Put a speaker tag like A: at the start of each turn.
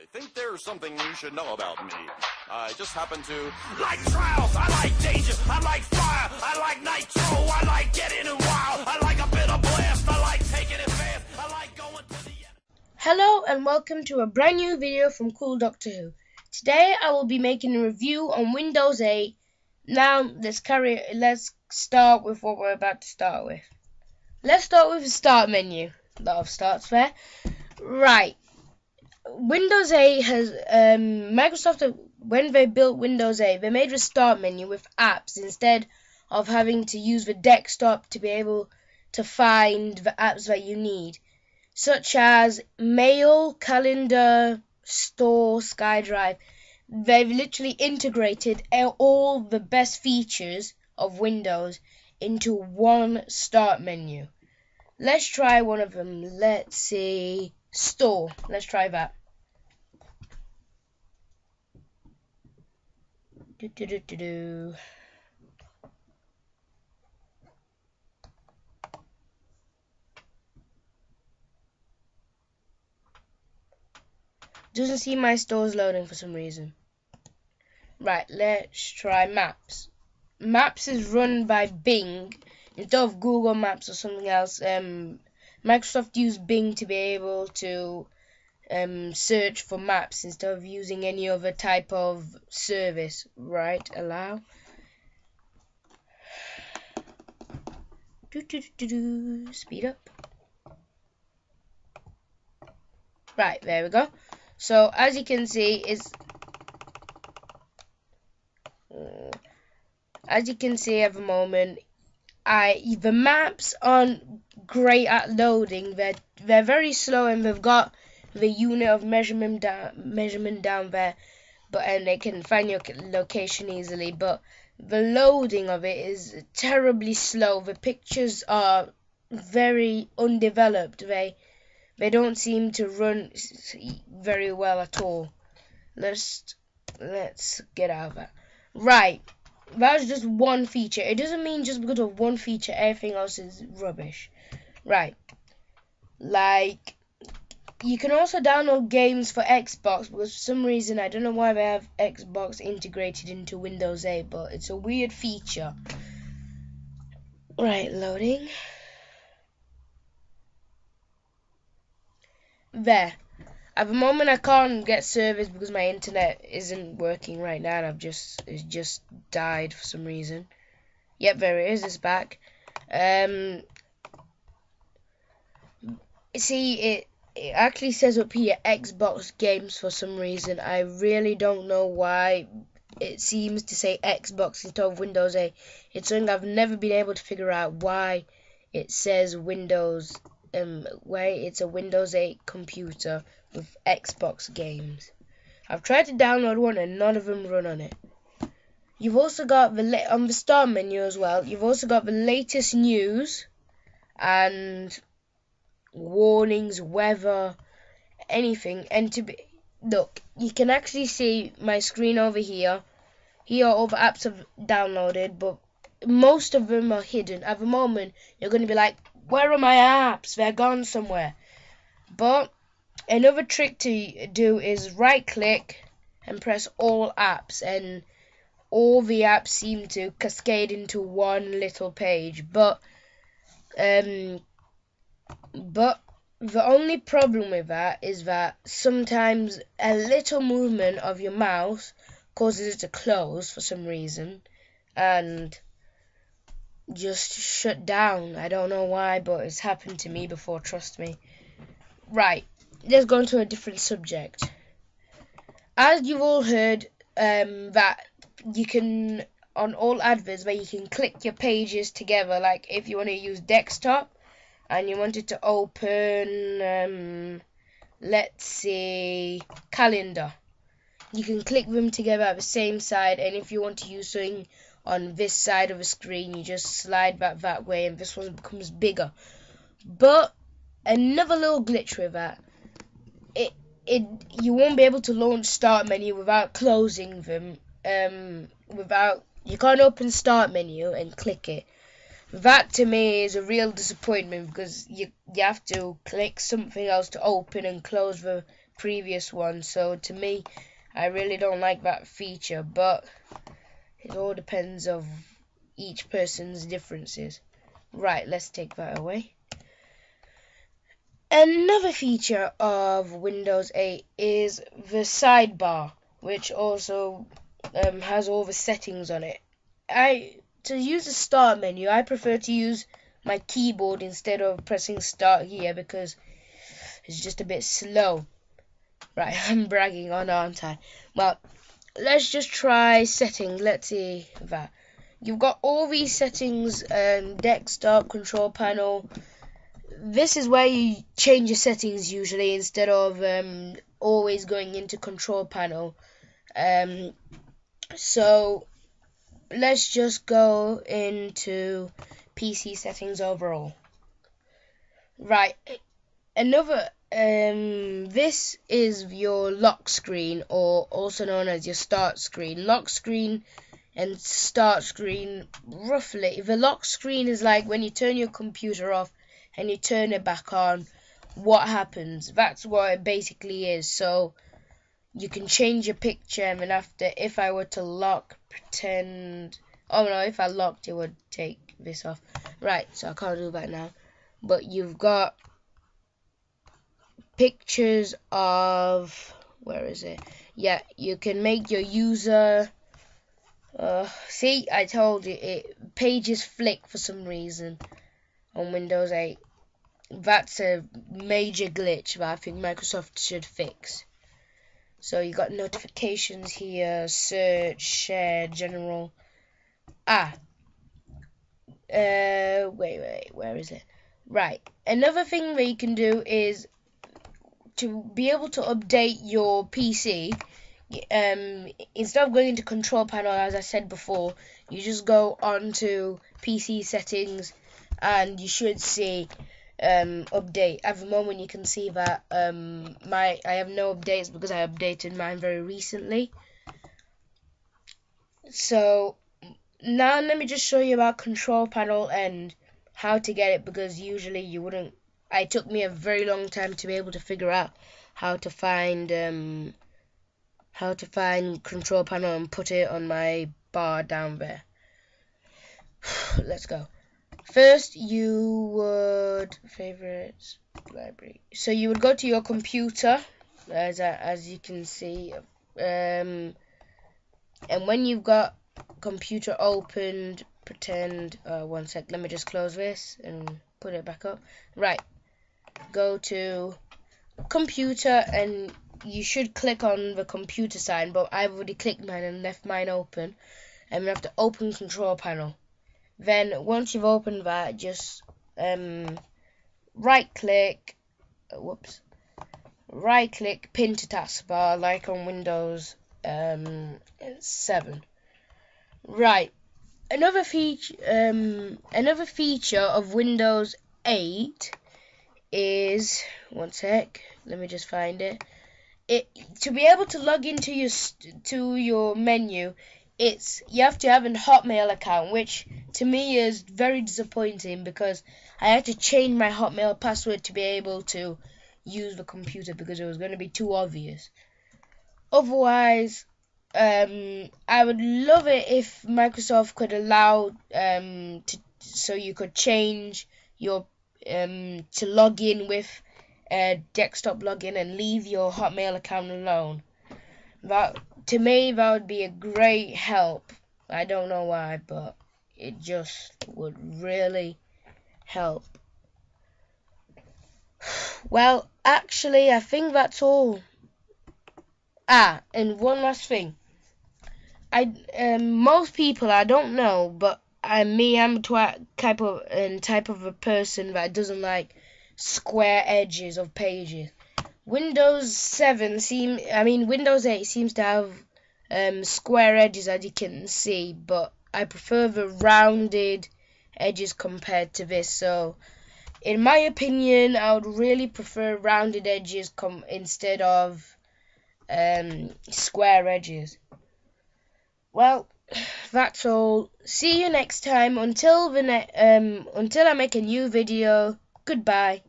A: I think there's something you should know about me. I just happen to like trials, I like danger, I like fire, I like nitro, I like getting it wild, I like a bit of blast, I like taking it fast, I like going to the end.
B: Hello and welcome to a brand new video from Cool Doctor Who. Today I will be making a review on Windows 8. Now let's start with what we're about to start with. Let's start with the start menu. A lot of starts there. Right. Windows 8 has Microsoft, when they built Windows 8, they made the start menu with apps instead of having to use the desktop to be able to find the apps that you need, such as Mail, Calendar, Store, SkyDrive. They've literally integrated all the best features of Windows into one start menu. Let's try one of them. Let's see. Store. Let's try that. Doesn't seem my store's loading for some reason. Right, let's try Maps. Maps is run by Bing instead of Google Maps or something else. Microsoft used Bing to be able to search for maps instead of using any other type of service. Right, allow. Speed up. Right, there we go. So as you can see, at the moment, the maps aren't great at loading. They're very slow, and they've got the unit of measurement down there, and they can find your location easily. But the loading of it is terribly slow. The pictures are very undeveloped. They don't seem to run very well at all. Let's get out of that. Right. That was just one feature. It doesn't mean just because of one feature everything else is rubbish. Right. Like, you can also download games for Xbox, because for some reason, I don't know why they have Xbox integrated into Windows 8, but it's a weird feature. Right, loading. There. At the moment, I can't get service because my internet isn't working right now, and it's just died for some reason. Yep, there it is. It's back. See, it actually says up here Xbox games for some reason. I really don't know why it seems to say Xbox instead of Windows 8. It's something I've never been able to figure out why it says Windows. Why it's a Windows 8 computer with Xbox games. I've tried to download one and none of them run on it. You've also got on the start menu as well. You've also got the latest news and warnings, weather, anything. And look, you can actually see my screen over here. Here all the apps I've downloaded, but most of them are hidden. At the moment, you're going to be like, where are my apps? They're gone somewhere. But another trick to do is right click and press all apps, and all the apps seem to cascade into one little page. But the only problem with that is that sometimes a little movement of your mouse causes it to close for some reason and just shut down. I don't know why, but it's happened to me before, trust me. Right, let's go into a different subject. As you've all heard, that you can, on all adverts, where you can click your pages together, like if you want to use desktop and you wanted to open, let's see, calendar. You can click them together at the same side, and if you want to use something on this side of the screen, you just slide that way, and this one becomes bigger. But another little glitch with that, you won't be able to launch start menu without closing them. You can't open start menu and click it. That to me is a real disappointment, because you have to click something else to open and close the previous one. So to me, I really don't like that feature, but it all depends of each person's differences. Right, let's take that away. Another feature of Windows 8 is the sidebar, which also has all the settings on it. To use the start menu, I prefer to use my keyboard instead of pressing start here because it's just a bit slow. Right, I'm bragging on, aren't I? Well, let's just try settings. Let's see that. You've got all these settings, desktop, control panel. This is where you change your settings usually instead of always going into control panel. So let's just go into PC settings overall. Right, this is your lock screen, or also known as your start screen. Lock screen and start screen, roughly. The lock screen is like when you turn your computer off and you turn it back on, what happens? That's what it basically is. So you can change your picture, and then after, if I were to lock, pretend, oh no, if I locked it would take this off. Right, so I can't do that now. But you've got pictures of, where is it? Yeah, you can make your user, see, I told you, pages flick for some reason on Windows 8. That's a major glitch that I think Microsoft should fix. So you got notifications here, search, share, general. Wait, where is it? Right, another thing that you can do is to be able to update your PC. Instead of going into control panel, as I said before, you just go onto PC settings and you should see update. At the moment you can see that I have no updates because I updated mine very recently. So now let me just show you about control panel and how to get it, because usually you wouldn't. It took me a very long time to be able to figure out how to find control panel and put it on my bar down there. Let's go. First, you would favorites, library. So you would go to your computer, as you can see, and when you've got computer opened, pretend. One sec. Let me just close this and put it back up. Right. Go to computer, and you should click on the computer sign, but I've already clicked mine and left mine open, and we have to open control panel. Then once you've opened that, just right click, pin to taskbar like on Windows 7. Right, another feature of Windows 8 is, one sec, let me just find it. To be able to log into your menu, you have to have a Hotmail account, which to me is very disappointing because I had to change my Hotmail password to be able to use the computer because it was going to be too obvious. Otherwise, I would love it if Microsoft could allow so you could change your to log in with desktop login and leave your Hotmail account alone. To me, that would be a great help. I don't know why, but it just would really help. Well, actually, I think that's all. And one last thing. Most people, I don't know, but I'm a type of a person that doesn't like square edges of pages. Windows 8 seems to have square edges, as you can see, but I prefer the rounded edges compared to this. So, in my opinion, I would really prefer rounded edges instead of square edges. Well, that's all. See you next time. Until I make a new video. Goodbye.